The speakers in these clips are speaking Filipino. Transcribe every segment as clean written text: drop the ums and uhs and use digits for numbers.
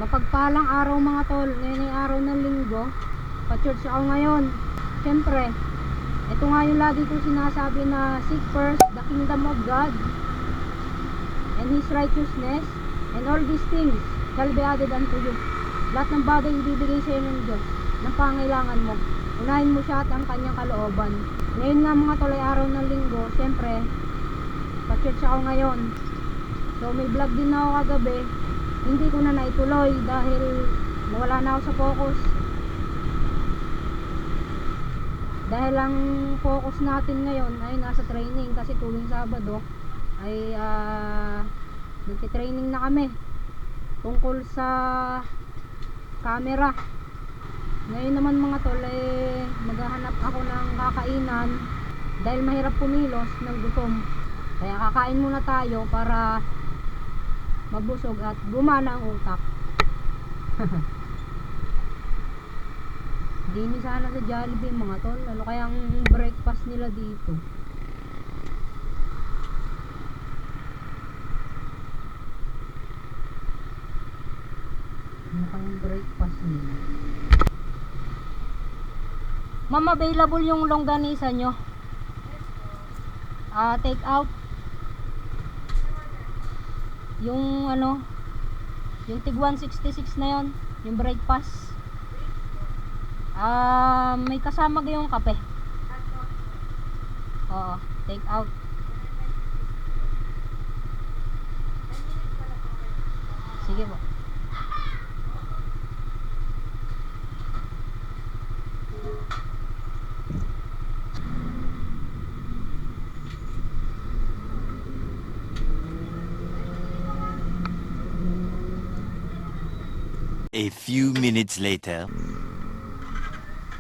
Mapagpalang araw mga tol. Ngayon ay araw ng linggo. Pa-church ako ngayon. Siyempre, ito nga yung lagi ko sinasabi na seek first the kingdom of God and His righteousness, and all these things shall be added unto you. Lahat ng bagay ibibigay sa iyo ng Diyos ng pangailangan mo. Unahin mo siya at ang kanyang kalooban. Ngayon nga mga tol ay araw ng linggo. Siyempre, pa-church ako ngayon. So may vlog din ako kagabi. Hindi ko na naituloy dahil nawala na ako sa focus. Dahil ang focus natin ngayon ay nasa training, kasi tuwing Sabado ay nagtitraining na kami tungkol sa camera. Ngayon naman mga tol ay maghahanap ako ng kakainan dahil mahirap kumilos ng gutom. Kaya kakain muna tayo para mabusog at gumana ang utak. Hindi sana sa Jollibee mga tol. Ano kaya ang breakfast nila dito? Ano kaya ang breakfast nila? Ma'am, available yung longganisa nyo? Take out. Yung ano, yung tig 166 na yon, yung breakfast. May kasama yung kape. Oo, take out. Sige po. A few minutes later.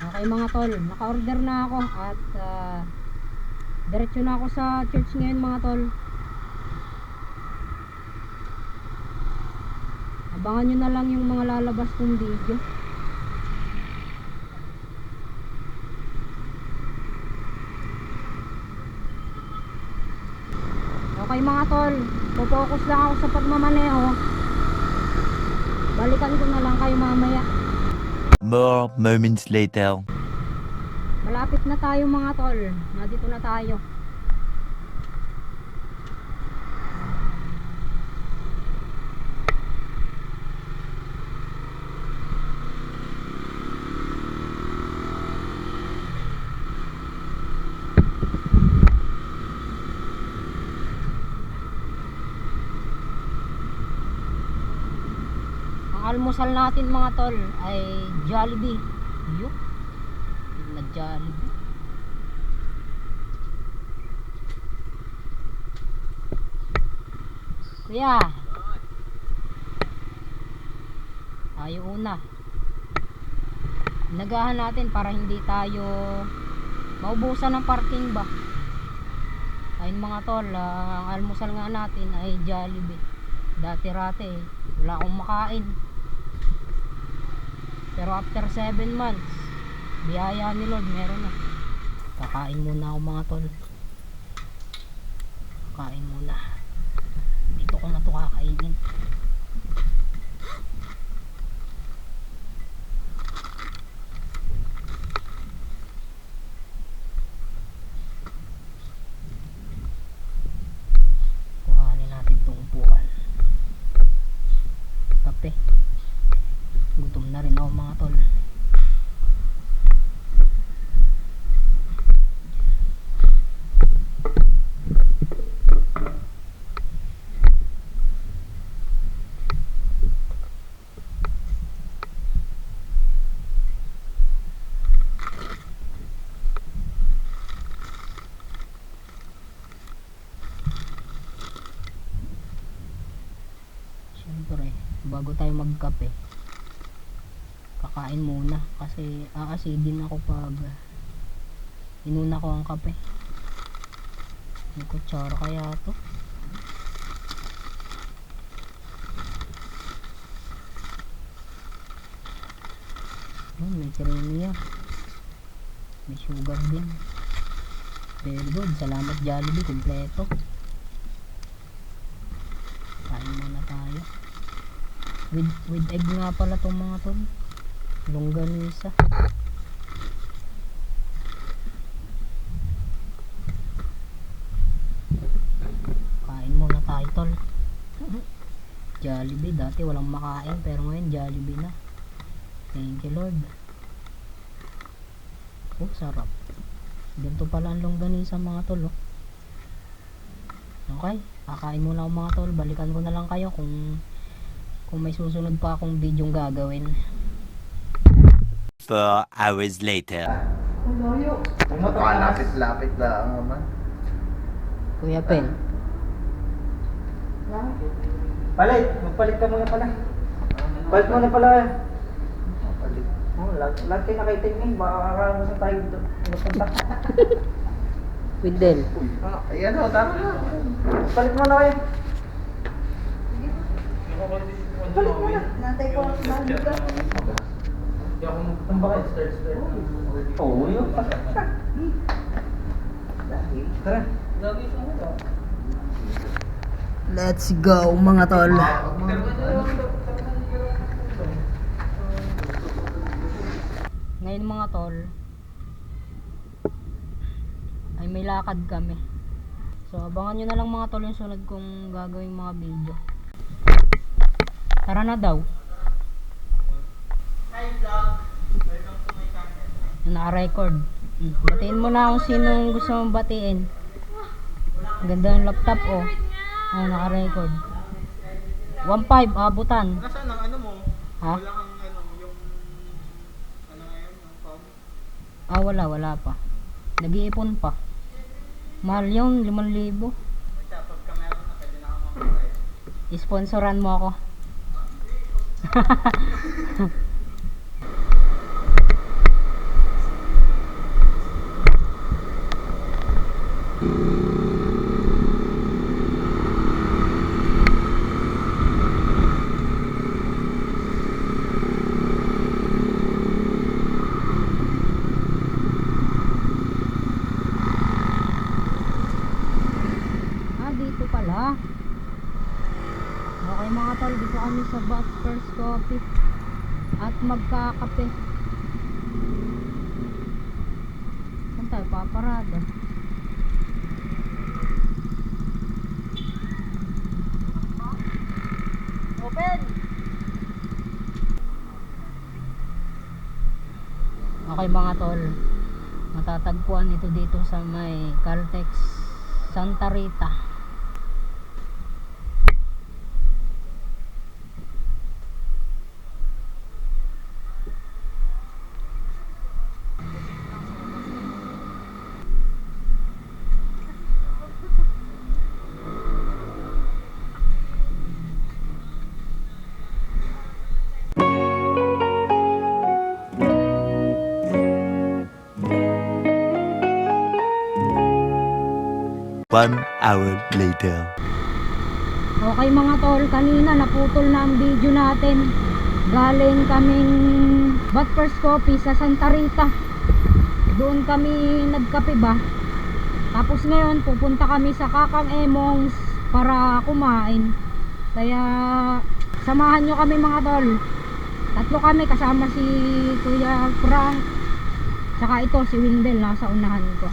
Okay mga tol, naka-order na ako at diretso na ako sa church ngayon mga tol. Abangan nyo na lang yung mga lalabas kong video. Okay mga tol, focus lang ako sa pagmamaneho. Balikan ko na lang kayo mamaya. More moments later. Malapit na tayo mga tol. Nandito na tayo. Ang almusal natin mga tol ay Jollibee. Yup, na Jollibee. Kuya, tayo una. Nagahan natin para hindi tayo maubusan ng parking ba. Ayun mga tol, ang almusal nga natin ay Jollibee. Dati-rate wala akong makain. Pero after 7 months, biyaya ni Lord, meron na. Kakain muna ako mga tol. Kakain muna. Dito ko na ito kakainin. Kuhanin natin itong upuan. Kape. Gutom na rin ako mga tol. Siyempre, bago tayo magkape, kakain muna kasi aasidin ako pag inuna ko ang kape. May kutsara kaya to? May kremiya, may sugar din. Very good, salamat Jollibee, kompleto. Kain muna tayo. With egg nga pala tong mga tol. Longganisa. Kain muna tayo tol. Jollibee, dati walang makain pero ngayon Jollibee na. Thank you Lord. Oh, sarap. Ganito pala ang longganisa mga tol, oh. Okay, kakain muna ako mga tol. Balikan ko na lang kayo kung may susunod pa akong video gagawin. 4 hours later. Lapit-lapit lang naman. Kuya Pen. Palit, magpalit ka muna pala. Palit muna pala. Palit. Oh, lahat kayo nakaitigning, baka akala sa tayo doon. Windel. Ayan o, tama na. Palit muna kayo. Palit muna. Nantay ko ang bago ka. Ang bakit? Oo, yun. Tara. Let's go mga tol. Ngayon mga tol ay may lakad kami. So abangan nyo na lang mga tol yung sunod kong gagawing mga video. Tara na daw. Naka-record. Batiin mo na kung sinong gusto mong batiin. Ganda ng laptop oh. Oh, naka-record. 1.5 abutan. Nasaan ang ano mo? Ha? Wala kang ano, yung ano ngayon, yung phone? Ah, wala pa. Nag-iipon pa. Mahal yun, 5,000. Kaya pagka meron na, pwede na kang mamagay. Isponsoran mo ako. Dito pala. Okay mga tol, dito kami sa Buster's Coffee at magkakape. Saan tayo paparada? Open! Okay mga tol, matatagpuan ito dito sa may Caltex Santa Rita. One hour later. Okay mga tol, kanina naputol na ang video natin. Galing kaming Buster's Coffee sa Santa Rita. Doon kami nagkape ba. Tapos ngayon pupunta kami sa Kakang Emongs para kumain. Kaya samahan nyo kami mga tol. Tatlo kami kasama si Kuya Frank. Saka ito si Windel nasa unahan ko.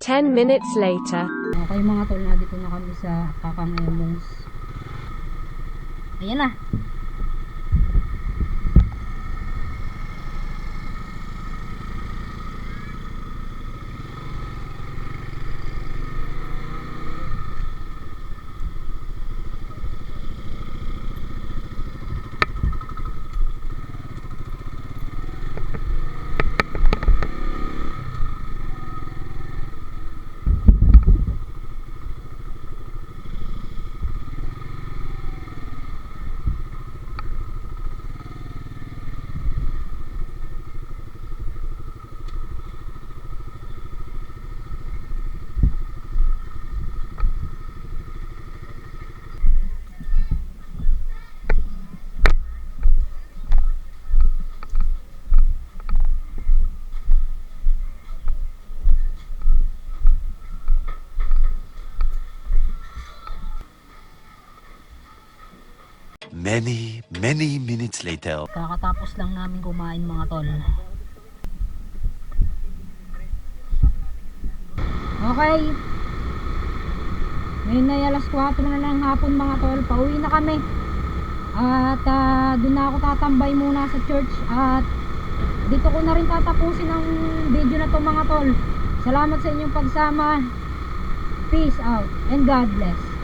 10 minutes later. Okay mga tol, na dito na kami sa Kakang Emongs. Ayan na. many minutes later. Kakatapos lang namin kumain mga tol. Okay. Ngayon ay alas 4 na ng hapon mga tol. Pauwi na kami. At doon na ako tatambay muna sa church. At dito ko na rin tatapusin ang video na to mga tol. Salamat sa inyong pagsama. Peace out and God bless.